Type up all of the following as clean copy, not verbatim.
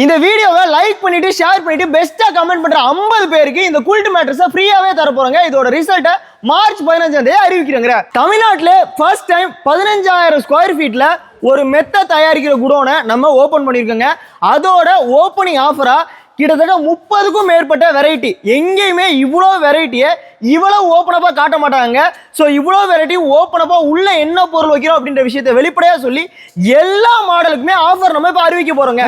இந்த வீடியோவை லைக் பண்ணிட்டு ஷேர் பண்ணிட்டு பெஸ்டா கமெண்ட் பண்ற 50 பேருக்கு இந்த குல்ட் மேட்ரஸை ஃப்ரீயாவே தர போறாங்க. இதோட ரிசல்ட்டை மார்ச் 15ஆம் தேதி அறிவிக்கிறாங்க. தமிழ்நாட்டில் ஃபர்ஸ்ட் டைம் 15,000 ஸ்கொயர் ஃபீட்ல ஒரு மெத்த தயாரிக்கிற குடோனை நம்ம ஓபன் பண்ணியிருக்கோங்க. அதோட ஓப்பனிங் ஆஃபரா கிட்டத்தட்ட 30க்கும் மேற்பட்ட வெரைட்டி. எங்கேயுமே இவ்வளோ வெரைட்டியை இவ்வளவு ஓப்பனப்பா காட்ட மாட்டாங்க. ஸோ இவ்வளோ வெரைட்டி ஓப்பனப்பா உள்ள என்ன பொருள் வைக்கிறோம் அப்படின்ற விஷயத்தை வெளிப்படையா சொல்லி எல்லா மாடலுக்குமே ஆஃபர் நம்ம இப்போ அறிவிக்க போறோங்க.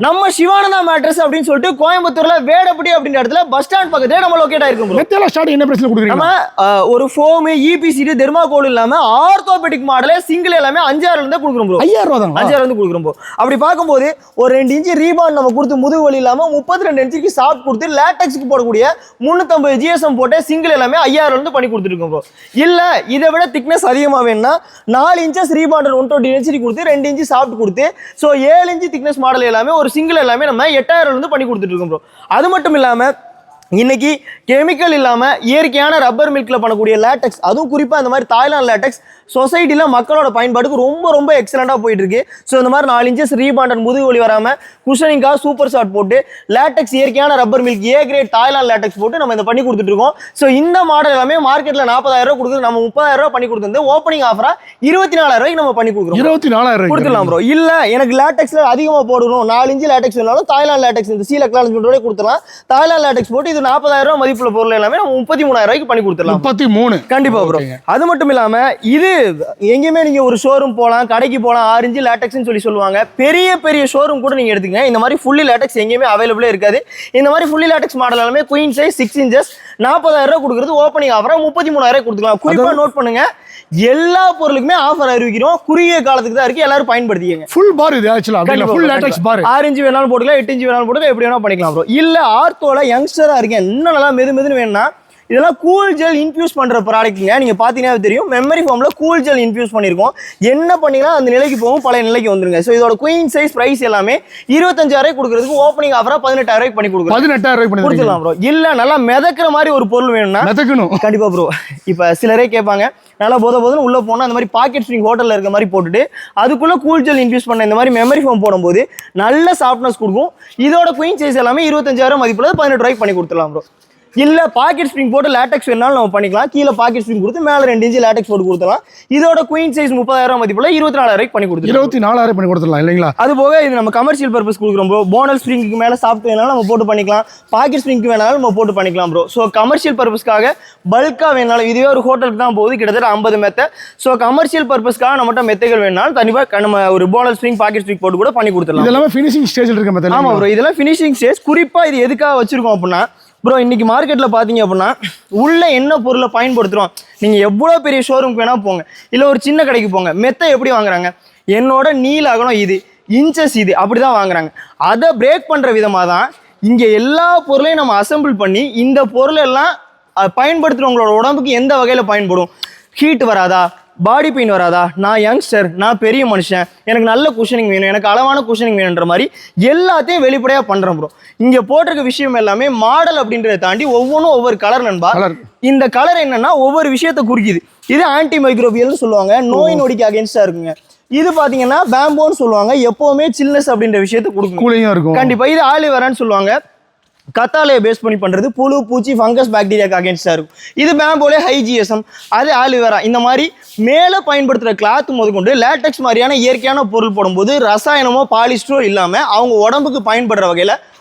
நம்ம சிவானந்தா மேட்ரஸ் அப்படின்னு சொல்லிட்டு கோயம்புத்தூர்ல வேடப்பட்டி அப்படின்ற இடத்துல பஸ் ஸ்டாண்ட் பக்கத்துல நம்ம லொகேட் ஆயிருக்கோம். நம்ம ஒரு ஃபோம் இபிசிடி தெர்மாகோல் இல்லாம ஆர்த்தோபெடிக் மாடலே சிங்கிள் எல்லாமே 5,000 இருந்து கொடுக்குறோம் ப்ரோ. 5,000 இருந்து கொடுக்குறோம் ப்ரோ. அப்படி பார்க்கும்போது ஒரு 2 இன்ச்சு ரீபாண்ட் நம்ம கொடுத்து முதுகு வலி இல்லாம 32 இன்ச்சுக்கு சாஃப்ட் கொடுத்து லேட்டெக்ஸ்க்கு போடக்கூடிய 350 GSM போட்டு சிங்கிள் எல்லாமே 5,000 இருந்து பண்ணி கொடுத்துருக்கோம் ப்ரோ. இல்ல இதை விட திக்னஸ் அதிகமா வேணும்னா 4 இன்ச்சஸ் ரீபாண்டர் 120 டென்சிட்டி கொடுத்து 2 இன்ச்சு சாஃப்ட் கொடுத்து ஸோ 7 இன்ச்சு திக்னஸ் மாடல் எல்லாமே ஒரு சிங்கிள் எல்லாமே நம்ம 8,000 இருந்து பண்ணி கொடுத்துட்டு இருக்கோம் ப்ரோ. அது மட்டும் இல்லாம இன்னைக்கு கெமிக்கல் இல்லாம இயற்கையான ரப்பர் மில்க்ல பண்ணக்கூடிய லேட்டெக்ஸ், அதுவும் குறிப்பா இந்த மாதிரி தாய்லாந்து லேட்டெக்ஸ் சொசைட்டில மக்களோட பயன்பாட்டுக்கு ரொம்ப ரொம்ப எக்ஸலண்டா போயிட்டு இருக்கு. ஸோ இந்த மாதிரி 4 இன்ச்சஸ் ரீபாண்டர் முதுகு வலி வராம குஷனிங்காக சூப்பர் ஷாட் போட்டு லேட்டெக்ஸ் இயற்கையான ரப்பர் மில்க் ஏ கிரேட் தாய்லாந்து லேட்டெக்ஸ் போட்டு நம்ம இதை பண்ணி கொடுத்துட்டு இருக்கோம். ஸோ இந்த மாடல் எல்லாமே மார்க்கெட்ல 40,000 ரூபாய் கொடுக்குது, நம்ம 30,000 ரூபாய் பண்ணி கொடுத்து ஓப்பனிங் ஆஃபரா 24,000 ரூபாய்க்கு நம்ம பண்ணி கொடுக்குறோம். 24,000 கொடுத்துலாம் ப்ரோ. இல்ல எனக்கு லேட்டெக்ஸ்ல அதிகமா போடணும் 4 இன்ச்சு லேட்டெக்ஸ் வேணாலும் தாய்லாந்து லேட்டெக்ஸ் இந்த சீல் அக்னாலஜ்மென்ட்டோட கொடுத்துலாம். தாய்லாந்து லேட்டெக்ஸ் போட்டு இது 40,000 ரூபாய் மதிப்புள்ள பொருள் எல்லாமே நம்ம 33,000 ரூபாய்க்கு பண்ணி கொடுத்துடலாம். 33 கண்டிப்பா ப்ரோ. அது மட்டும் இல்லாம இது எங்கேயுமே நீங்க ஒரு ஷோரூம் போலாம், கடைக்கு போலாம், 6 இன்ச்சு லேட்டெக்ஸ்னு சொல்லுவாங்க. பெரிய பெரிய ஷோரூம் கூட நீங்க எடுத்துங்க, இந்த மாதிரி ஃபுல்லி லேட்டெக்ஸ் எங்கேயுமே அவைலபிளே இருக்காது. இந்த மாதிரி ஃபுல்லி லேட்டெக்ஸ் மாடல் எல்லாமே குயின் சைஸ் 6 இன்ச்சஸ் 40,000 ரூபாய் கொடுக்குறது ஓப்பனிங் ஆஃபரா 33,000 கொடுத்துக்கலாம். குறிப்பா நோட் பண்ணுங்க, எல்லா பொருளுக்குமே ஆஃபர் அறிவிக்கிறோம். குறுகிய காலத்துக்கு தான் இருக்கு, எல்லாரும் பயன்படுத்திக்கங்க. ஃபுல் பார் இது ஆக்சுவலா ஃபுல் லேட்டெக்ஸ் பார் 6 இன்ச்சு வேணாலும் போட்டுக்கலாம், 8 இன்ச்சு வேணாலும் போட்டுக்கலாம், எப்படி வேணா பண்ணிக்கலாம் ப்ரோ. இல்ல ஆர்த்தோல யங்ஸ்டரா இருக்கேன் இன்னும் நல்லா மெதுன்னு வேணும்னா இதெல்லாம் கூல் ஜெல் இன்ஃபியூஸ் பண்ற ப்ராடக்ட்டுங்க. நீங்க பாத்தீங்கன்னா தெரியும், மெமரி ஃபார்ம்ல கூல் ஜெல் இன்ஃபியூஸ் பண்ணிருக்கோம். என்ன பண்ணீங்கன்னா அந்த நிலைக்கு போகும், பழைய நிலைக்கு வந்துருங்க. ஸோ இதோட குயின் சைஸ் பிரைஸ் எல்லாமே 25,000 கொடுக்கறதுக்கு ஓப்பனிங் ஆஃபரா 18,000 பண்ணி கொடுக்குறோம். 18,000 பண்ணி கொடுத்துடலாம் ப்ரோ. இல்ல நல்லா மிதக்கிற மாதிரி ஒரு பொருள் வேணும்னா கண்டிப்பா ப்ரோ. இப்ப சிலரே கேட்பாங்க, நல்லா போதுன்னு உள்ள போனா அந்த மாதிரி பாக்கெட் ஸ்ப்ரிங் ஹோட்டல்ல இருக்க மாதிரி போட்டுட்டு அதுக்குள்ள கூல் ஜெல் இன்ஃபியூஸ் பண்ண இந்த மாதிரி மெமரி ஃபார்ம் போடும்போது நல்ல சாஃப்ட்னஸ் கொடுக்கும். இதோட குயின் சைஸ் எல்லாமே 25,000 மதிப்புல 18 ரூபாய்க்கு பண்ணி கொடுத்துடலாம் ப்ரோ. இல்ல பாக்கெட் ஸ்ப்ரிங் போட்டு லேட்டெக்ஸ் வேணாலும் நம்ம பண்ணிக்கலாம். கீழே பாக்கெட் ஸ்ப்ரிங் கொடுத்து மேல 2 இன்ச்சு லேட்டெக்ஸ் போட்டு கொடுத்துலாம். இதோட குயின் சைஸ் 30,000 மதிப்புல 24,000 பண்ணி கொடுத்துலாம். 24,000 பண்ணி கொடுத்துலாம் இல்லைங்களா? அது போக இது நம்ம கமர்ஷியல் பர்பஸ் கொடுக்குறோம் ப்ரோ. போனல் ஸ்ப்ரிங்க்கு மேல சாஃப்ட் வேணாலும் நம்ம போட்டு பண்ணிக்கலாம், பாக்கெட் ஸ்ப்ரிங்க்கு வேணாலும் நம்ம போட்டு பண்ணிக்கலாம் ப்ரோ. ஸோ கமர்ஷியல் பர்பஸ்க்காக பல்கா வேணாலும், இதுவே ஒரு ஹோட்டலுக்கு தான் போகுது, கிட்டத்தட்ட 50 மெத்தை. ஸோ கமர்ஷியல் பர்பஸ்க்காக நம்மகிட்ட மெத்தைகள் வேணாலும் கண்டிப்பா நம்ம ஒரு போனல் ஸ்ப்ரிங் பாக்கெட் ஸ்ப்ரிங் போட்டு கூட பண்ணி கொடுத்துலாம். இதெல்லாம் ஃபினிஷிங் ஸ்டேஜ்ல இருக்க மெத்தை. ஆமா ப்ரோ, இதெல்லாம் ஃபினிஷிங் ஸ்டேஜ். குறிப்பா இது எதுக்காக வச்சிருக்கோம் அப்படின்னா ப்ரோ, இன்னைக்கு மார்க்கெட்டில் பார்த்தீங்க அப்படின்னா உள்ள என்ன பொருளை பயன்படுத்துகிறோம், நீங்கள் எவ்வளோ பெரிய ஷோரூம்க்கு வேணால் போங்க, இல்லை ஒரு சின்ன கடைக்கு போங்க, மெத்தை எப்படி வாங்குறாங்க, என்னோட நீல அகலம் இது, இன்ச்சஸ் இது, அப்படி தான் வாங்குறாங்க. அதை பிரேக் பண்ணுற விதமாக தான் இங்கே எல்லா பொருளையும் நம்ம அசம்பிள் பண்ணி இந்த பொருள் எல்லாம் பயன்படுத்துகிறவங்களோட உடம்புக்கு எந்த வகையில் பயன்படும், ஹீட் வராதா, பாடி பெயின் வராதா, நான் யங்ஸ்டர், நான் பெரிய மனுஷன், எனக்கு நல்ல குஷனிங் வேணும், எனக்கு அளவான குஷனிங் வேணுன்ற மாதிரி எல்லாத்தையும் வெளிப்படையாக பண்ணுறோம் ப்ரோ. இங்கே போட்டிருக்க விஷயம் எல்லாமே மாடல் அப்படின்றத தாண்டி ஒவ்வொன்றும் ஒவ்வொரு கலர் நண்பா. இந்த கலர் என்னன்னா ஒவ்வொரு விஷயத்தை குறிக்குது. இது ஆன்டி மைக்ரோபியல்னு சொல்லுவாங்க, நோய் நொடிக்கு அகேன்ஸ்டா இருக்குங்க. இது பாத்தீங்கன்னா பேம்போன்னு சொல்லுவாங்க, எப்பவுமே சில்னஸ் அப்படின்ற விஷயத்தை கொடுக்கும். கண்டிப்பா இது ஆலிவேரான்னு சொல்லுவாங்க, கத்தாலையை பேஸ் பண்ணி பண்றது, புழு பூச்சி ஃபங்கஸ் பாக்டீரியாக்கு அகேன்ஸ்டா இருக்கும். இது பேம்போலே ஹை ஜிஎஸ்எம், அது ஆலிவேரா. இந்த மாதிரி மேலே பயன்படுத்துகிற கிளாத் முதற்கொண்டு லேட்டெக்ஸ் மாதிரியான இயற்கையான பொருள் போடும்போது ரசாயனமோ பாலிஸ்டரோ இல்லாம அவங்க உடம்புக்கு பயன்படுற வகையில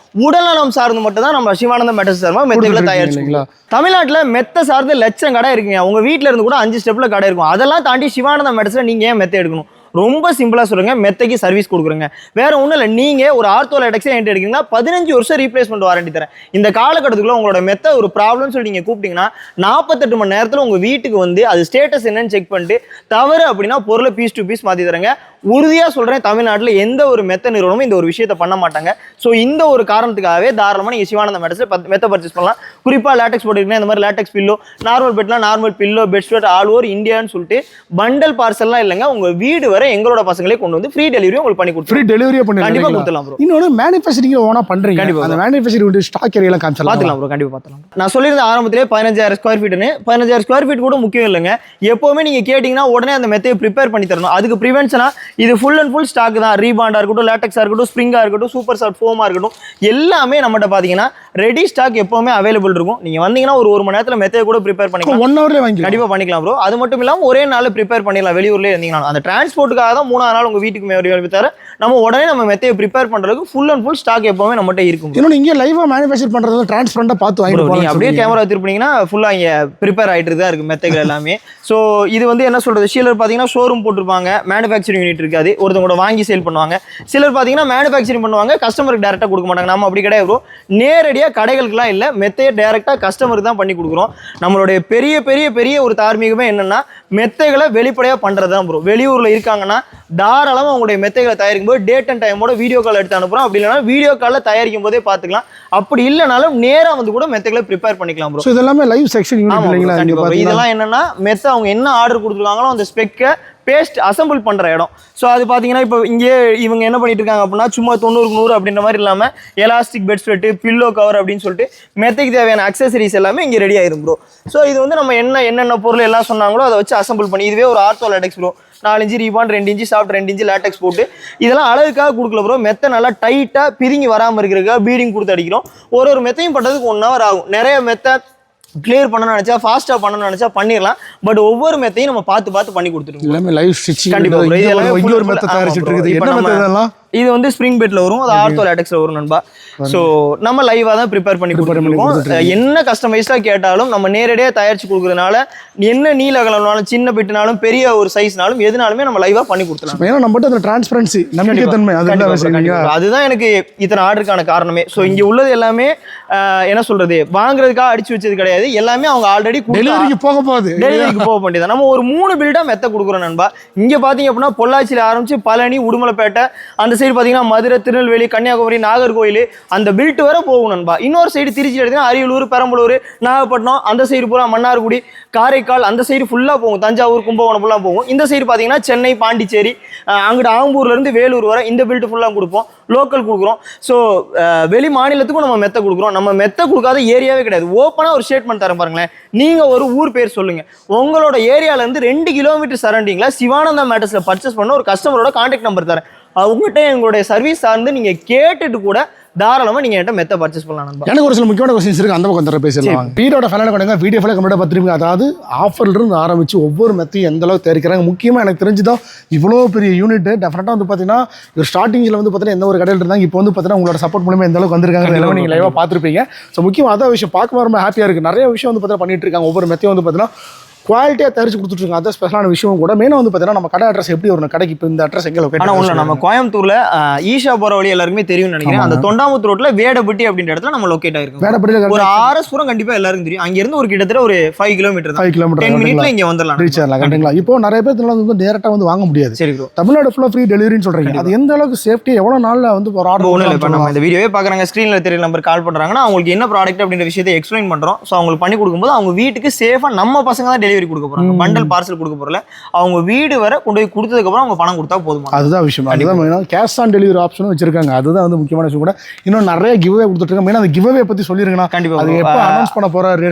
உடல்நலம் சார்ந்து மட்டும் தான் நம்ம சிவானந்தா மேட்ரஸ் சார்மா மெத்தைகளை தயாரிச்சிருக்கோம். தமிழ்நாட்டில் மெத்தை சார்ந்து லட்சம் கடை இருக்குங்க. உங்க வீட்டில இருந்து கூட 5 ஸ்டெப்ல கடை இருக்கும். அதெல்லாம் தாண்டி சிவானந்தா மேட்ரஸ்ல நீங்க ஏன் மெத்தை எடுக்கணும்? ரொம்ப சிம்பிளா சொல்லுங்க, மெத்தைக்கு சர்வீஸ் கொடுக்குறேங்க. வேற ஒன்றும் இல்லை, நீங்க ஒரு ஆர்த்தோ லேட்டெக்ஸே என்கிட்ட எடுக்கீங்கன்னா 15 வருஷம் ரீப்ளேஸ்மெண்ட் வாரண்டி தரேன். இந்த காலகட்டத்துக்குள்ள உங்களோட மெத்தை ஒரு ப்ராப்ளம் சொல்லி நீங்க கூப்பிட்டீங்கன்னா 48 மணி நேரத்தில் உங்க வீட்டுக்கு வந்து அது ஸ்டேட்டஸ் என்னன்னு செக் பண்ணிட்டு தவறு அப்படின்னா பொருளை பீஸ் டு பீஸ் மாத்தி தரேங்க. உறுதியா சொல்றேன், தமிழ்நாட்டில் எந்த ஒரு மெத்த நிறுவனமும் இந்த ஒரு விஷயத்தை பண்ண மாட்டாங்க. ஸோ இந்த ஒரு காரணத்துக்காகவே தாராளமாக நீங்கள் சிவானந்தா மேட்ரஸ்ல மெத்தை பர்ச்சேஸ் பண்ணலாம். குறிப்பா லேட்டெக்ஸ் போட்டுக்கிட்டீங்கன்னா இந்த மாதிரி லேட்டெக்ஸ் பில்லோ, நார்மல் பெட்லாம் normal pillow, bed sweat all over இந்தியான்னு சொல்லிட்டு பண்டல் பார்சல்லாம் இல்லைங்க, உங்க வீடு வரை வரை எங்களோட பசங்களே கொண்டு வந்து ஃப்ரீ டெலிவரி உங்களுக்கு பண்ணி கொடுத்து ஃப்ரீ டெலிவரியே கண்டிப்பா பண்ணி கொடுத்துலாம் ப்ரோ. இன்னொரு மேனுஃபேக்சரிங் ஓனா பண்றீங்க, கண்டிப்பா அந்த மேனுஃபேக்சரிங் ஸ்டாக் ஏரியாலாம் காமிச்சலாம் பாத்துக்கலாம் ப்ரோ. கண்டிப்பா பாத்துக்கலாம். நான் சொல்லியிருந்த ஆரம்பத்திலே 15,000 ஸ்கொயர் ஃபீட்னு. 15,000 ஸ்கொயர் ஃபீட் கூட முக்கியம் இல்லைங்க. எப்பவுமே நீங்க கேட்டீங்கன்னா உடனே அந்த மெத்தையை ப்ரிப்பேர் பண்ணி தரணும். அதுக்கு ப்ரிவென்ஷனா இது ஃபுல் அண்ட் ஃபுல் ஸ்டாக் தான். ரீபாண்டா இருக்கட்டும், லேட்டக்ஸா இருக்கட்டும், ஸ்ப்ரிங்கா இருக்கட்டும், சூப்பர் சாஃப்ட் ஃபோமா இருக்கட்டும், எல்லாமே நம்மகிட்ட பாத்தீங்கன்னா ரெடி ஸ்டாக் எப்பவுமே அவைலபிள் இருக்கும். நீங்க வந்தீங்கன்னா ஒரு மணி நேரத்துல மெத்தையை கூட ப்ரிப்பேர் பண்ணிக்கலாம். 1 ஹவர்ல வாங்கி கண்டிப்பா பண்ணிக்கலாம் ப்ரோ. அது மட்டும் இல்லாம ஒரே நாள் ப்ரிப்பேர் பண்ணிடலாம். வெளியூர்லயே இருந்தீங்கன்னா அந்த டிரான்ஸ்போர்ட்டுக்காக தான் 3ஆவது நாள் உங்க வீட்டுக்கு தர நம்ம உடனே நம்ம மெத்தையை ப்ரிப்பேர் பண்றதுக்கு ஃபுல் அண்ட் ஃபுல் ஸ்டாக் எப்பவுமே நம்மகிட்ட இருக்கும். இன்னொன்று இங்கே லைவா மேனுஃபேக்சர் பண்றது டிரான்ஸ்பரண்டா பார்த்து வாங்கிட்டு நீங்க அப்படியே கேமரா வச்சிருப்பீங்கன்னா ஃபுல்லா இங்க ப்ரிப்பேர் ஆயிட்டு தான் இருக்கு மெத்தைகள் எல்லாமே. ஸோ இது வந்து என்ன சொல்றது, சிலர் பாத்தீங்கன்னா ஷோரூம் போட்டிருப்பாங்க, மேனுஃபேக்சரிங் யூனிட் இருக்காது, ஒருத்தவங்க கூட வாங்கி சேல் பண்ணுவாங்க. சிலர் பாத்தீங்கன்னா மேனுஃபேக்சரிங் பண்ணுவாங்க, கஸ்டமருக்கு டேரக்டா கொடுக்க மாட்டாங்க. நம்ம அப்படி கிடையாது ப்ரோ. நேரடியா கடைகளுக்குலாம் இல்ல, மெத்தையை டேரக்டா கஸ்டமருக்கு தான் பண்ணி கொடுக்குறோம். நம்மளுடைய பெரிய பெரிய பெரிய ஒரு தார்மீகமே என்னன்னா மெத்தைகளை வெளிப்படையா பண்றதுதான் ப்ரோ. வெளியூர்ல இருக்காங்கன்னா தாராளமா உங்களுடைய மெத்தைகளை தயாரிக்கும் போது டேட் அண்ட் டைமோட வீடியோ கால் எடுத்து அனுப்புறோம். அப்படி இல்லைனா வீடியோ காலில் தயாரிக்கும் போதே பார்த்துக்கலாம். அப்படி இல்லைனாலும் நேரா வந்து கூட மெத்தைகளை ப்ரிப்பேர் பண்ணிக்கலாம் ப்ரோ. இதெல்லாமே லைவ் செக்ஷன் யூனிட் இல்லைங்களா? இதெல்லாம் என்னன்னா மெத்தை அவங்க என்ன ஆர்டர் கொடுத்துருக்காங்களோ அந்த ஸ்பெக்கை பேஸ்ட் அசம்பிள் பண்ற இடம். ஸோ அது பார்த்தீங்கன்னா இப்போ இங்கே இவங்க என்ன பண்ணிட்டு இருக்காங்க அப்படின்னா சும்மா 90க்கு 100 அப்படின்ற மாதிரி இல்லாமல் elastic bed spread, pillow cover அப்படின்னு சொல்லிட்டு மெத்தைக்கு தேவையான அக்சசரிஸ் எல்லாமே இங்கே ரெடி ஆயிரும் ப்ரோ. ஸோ இது வந்து நம்ம என்னென்ன பொருள் எல்லாம் சொன்னாங்களோ அதை வச்சு அசம்பிள் பண்ணி, இதுவே ஒரு ortho latex bro. 4 inch reborn, 2 inch soft, 2 inch latex போட்டு இதெல்லாம் அழகுக்காக கொடுக்கல ப்ரோ. மெத்தை நல்லா டைட்டாக பிரிங்கி வராமல் இருக்கிறதுக்காக பீடிங் கொடுத்து அடிக்கிறோம். ஒரு மெத்தையும் பண்ணுறதுக்கு 1 hour ஆகும். நிறைய மெத்தை கிளியர் பண்ணணும்னு நினைச்சா, ஃபாஸ்ட்டாக பண்ணணும்னு நினைச்சா பண்ணிடலாம். பட் ஒவ்வொரு மெத்தையும் நம்ம பார்த்து பண்ணி கொடுத்துருக்கோம். எல்லாமே லைவ் ஸ்டிச்சிங். கண்டிப்பா ஒரு மெத்தை தயாரிச்சிட்டு இருக்குது. என்ன மெத்தை இதெல்லாம்? இது வந்து ஸ்ப்ரிங் பெட்ல வரும், அது ஆர்த்தோ லேட்டக்ஸ்ல வரும் நண்பா. ஸோ நம்ம லைவா தான் ப்ரிப்பேர் பண்ணி கொடுத்துருக்கோம். என்ன கஸ்டமைஸ்டா கேட்டாலும் நம்ம நேரடியாக தயாரிச்சு கொடுக்கறதுனால என்ன நீல அகலம்னாலும், சின்ன பெட்டுனாலும், பெரிய ஒரு சைஸ்னாலும் எதுனாலுமே நம்ம லைவா பண்ணி கொடுத்துலாம். ஏன்னா நம்மகிட்ட அந்த டிரான்ஸ்பரன்சி, நம்பிக்கைத்தன்மை, அதுதான் எனக்கு இத்தனை ஆர்டருக்கான காரணமே. ஸோ இங்க உள்ளது எல்லாமே என்ன சொல்றது, வாங்குறதுக்காக அடிச்சு வச்சது கிடையாது. எல்லாமே அவங்க ஆல்ரெடி டெலிவரிக்கு போக வேண்டியது. நம்ம ஒரு 3 பில்டா மெத்த கொடுக்குறோம் நண்பா. இங்க பாத்தீங்க அப்படின்னா பொள்ளாச்சியில ஆரம்பிச்சு பழனி, உடுமலைப்பேட்டை, அந்த சைடு பாத்தீங்கன்னா மதுரை, திருநெல்வேலி, கன்னியாகுமரி, நாகர்கோவில், அந்த பில்ட் வரை போகும் நண்பா. இன்னொரு சைடு திருச்சி எடுத்தீங்கன்னா அரியலூர், பெரம்பலூர், நாகப்பட்டினம், அந்த சைடு பூரா மன்னார்குடி, காரைக்கால், அந்த சைடு ஃபுல்லா போகும். தஞ்சாவூர், கும்பகோணம் ஃபுல்லா போகும். இந்த சைடு பாத்தீங்கன்னா சென்னை, பாண்டிச்சேரி, அங்கிட்டு ஆம்பூர்ல இருந்து வேலூர் வரை இந்த பில்ட் ஃபுல்லா கொடுப்போம். லோக்கல் கொடுக்குறோம். ஸோ வெளி மாநிலத்துக்கும் நம்ம மெத்த கொடுக்குறோம். நம்ம மெத்த கொடுக்காத ஏரியாவே கிடையாது. ஓப்பனா ஒரு ஸ்டேட்மெண்ட் தரேன் பாருங்களேன். நீங்க ஒரு ஊர் பேர் சொல்லுங்க, உங்களோட ஏரியால இருந்து 2 கிலோமீட்டர் சரௌண்டிங்ல சிவானந்தா மேட்டர்ஸ்ல பர்ச்சேஸ் பண்ண ஒரு கஸ்டமரோட கான்டாக்ட் நம்பர் தரேன். அவங்ககிட்ட எங்களுடைய சர்வீஸ் சார்ந்து நீங்க கேட்டுட்டு கூட தாராளமா நீங்க என்கிட்ட மெத்த பர்ச்சேஸ் பண்ணலாம் நண்பா. எனக்கு ஒரு சில முக்கியமான கொஸ்டின்ஸ் இருக்கு, அந்த பக்கம் பேசலாம். வீடியோட ஃபைனல் பண்ணுங்க, வீடியோ ஃபைனல் கம்ப்ளீட்டா பார்த்துருப்பீங்க. அதாவது ஆஃபர்ல இருந்து ஆரம்பிச்சு ஒவ்வொரு மெத்தையும் எந்த அளவுக்கு தயாரிக்கிறாங்க. முக்கியமா எனக்கு தெரிஞ்சுதான் இவ்வளோ பெரிய யூனிட் டெஃபினட்டா வந்து பாத்தீங்கன்னா ஒரு ஸ்டார்டிங்ல வந்து பாத்தீங்கன்னா எந்த ஒரு கடையில் இருந்தாங்க, இப்போ வந்து பாத்தீங்கன்னா உங்களோட சப்போர்ட் மூலமா எந்த அளவுக்கு வந்திருக்காங்க எல்லாமே நீங்க லைவா பார்த்துருப்பீங்க. ஸோ முக்கியமா அதான் விஷயம் பார்க்க ரொம்ப ஹாப்பியா இருக்கு. நிறைய விஷயம் வந்து பாத்தீங்கன்னா பண்ணிட்டு இருக்காங்க. ஒவ்வொரு மெத்தையும் வந்து பாத்தீங்கன்னா குவாலிட்டியாக தயாரிச்சு கொடுத்துருக்காங்க. அதான் ஸ்பெஷலான விஷயம் கூட. மெயினாக வந்து பார்த்தீங்கன்னா நம்ம கடை அட்ரஸ் எப்படி ஒரு கடைக்கு இப்போ இந்த அட்ரஸ் எங்கே லொக்கேட் ஆனால் ஒன்று நம்ம கோயம்புத்தூர்ல ஈஷா போகிற வழி எல்லாருக்குமே தெரியும்னு நினைக்கிறேன். அந்த தொண்டாமுத்து ரோட்ல வேடப்பட்டி அப்படின்ற இடத்துல நம்ம லொக்கேட் ஆயிருக்கும். வேடப்பட்டியில் ஒரு RS புறம் கண்டிப்பாக எல்லாருக்கும் தெரியும். அங்கிருந்து ஒரு கிட்டத்தட்ட ஒரு 5 கிலோமீட்டர் 10 மினிட்ல இங்கே வந்துடலாம், ரீச் ஆகலாம். கண்டிப்பா. இப்போ நிறைய பேர் வந்து டேரக்டாக வந்து வாங்க முடியாது. சரி ப்ரோ, தமிழ்நாடு ஃபுல்லாக ஃப்ரீ டெலிவரின்னு சொல்றீங்க. அது எந்த அளவுக்கு சேஃப்டி, எவ்வளோ நாளில் வந்து ஒரு ஆர்டர் ஒன்றும் இல்லை. இப்போ நம்ம இந்த வீடியோவே பார்க்குறாங்க, ஸ்க்ரீனில் தெரியல நம்பர் கால் பண்ணுறாங்கன்னா அவங்களுக்கு என்ன ப்ராடக்ட் அப்படின்ற விஷயத்தை எக்ஸ்பிளைன் பண்ணுறோம். ஸோ அவங்களுக்கு பண்ணி கொடுக்கும்போது அவங்க வீட்டுக்கு சேஃபாக நம்ம பசங்க தான் டெலிவரி கொடுக்க போகிறாங்க. பார்சல் கொடுக்க போறல, அவங்க வீடு வரை கொண்டு போய் கொடுத்ததுக்கு அப்புறம் அவங்க பணம் கொடுத்தா போதும். அதுதான் விஷயம். அதுதான் மெயினா கேஷ் ஆன் டெலிவரி ஆப்ஷனும் வச்சிருக்காங்க. அதுதான் வந்து முக்கியமான விஷயம் கூட. இன்னும் நிறைய கிவ்அவே கொடுத்துட்டு இருக்காங்க. மெயினா அந்த கிவ்அவே பத்தி சொல்லிருக்கேன். கண்டிப்பா அது எப்போ அனௌன்ஸ் பண்ண போறாரு?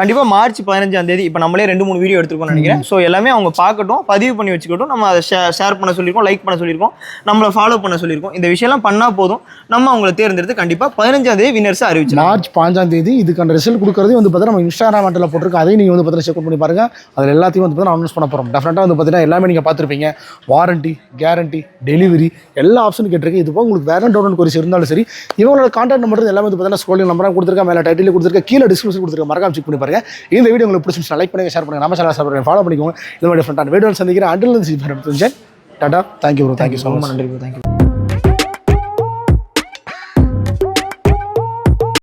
கண்டிப்பா மார்ச் 15ஆம் தேதி. இப்போ நம்மளே 2-3 வீடியோ எடுத்துருக்கோம் நினைக்கிறேன். ஸோ எல்லாமே அவங்க பார்க்கட்டும், பதிவு பண்ணி வச்சுக்கட்டும். நம்ம அதை ஷேர் பண்ண சொல்லியிருக்கோம், லைக் பண்ண சொல்லியிருக்கோம், நம்மளை ஃபாலோ பண்ண சொல்லியிருக்கோம். இந்த விஷயம்லாம் பண்ணா போதும், நம்ம அவங்களை தேர்ந்தெடுத்து கண்டிப்பா 15ஆம் தேதி வின்னர்ஸ் அறிவிச்சு மார்ச் 5ஆம் தேதி இதுக்கான ரிசல்ட் கொடுக்கறது வந்து பார்த்தா நம்ம இன்ஸ்டாகிராம் ஹேண்டில் போட்டிருக்கோம். அதையும் நீங்க வந்து பார்த்தா செக் பண்ணி பாருங்க. அதில் எல்லாத்தையும் வந்து பார்த்தா அனௌன்ஸ் பண்ண போகிறோம். டெஃபினட்டாக வந்து பார்த்தீங்கன்னா எல்லாமே நீங்கள் பார்த்துருப்பீங்க. வாரண்டி, கேரண்டி, டெலிவரி எல்லா ஆப்ஷனும் கேட்டிருக்கு. இது போக உங்களுக்கு வேற டவுன் கொரிஸ் இருந்தாலும் சரி, இவங்களோட கான்டாக்ட் நம்பர் எல்லாமே வந்து பார்த்தீங்கன்னா ஸ்க்ரோலிங் நம்பராக கொடுத்துருக்கேன், மேலே டைட்டில் கொடுத்துருக்கேன், கீழே டிஸ்கிரிப்ஷன் கொடுத்துருக்கேன். மறக்காம செக் பண்ணி பாருங்க. இந்த வீடியோ உங்களுக்கு பிடிச்சிருந்துச்சு லைக் பண்ணுங்க, ஷேர் பண்ணுங்க, நம்ம சேனல் சப்ஸ்கிரைப் ஃபாலோ பண்ணிக்கோங்க. இது மாதிரி டிஃப்ரெண்டான வீடியோ சந்திக்கிறேன். Until Tata. Thank you bro. Thank you so much. நன்றி ப்ரோ. தேங்க்யூ.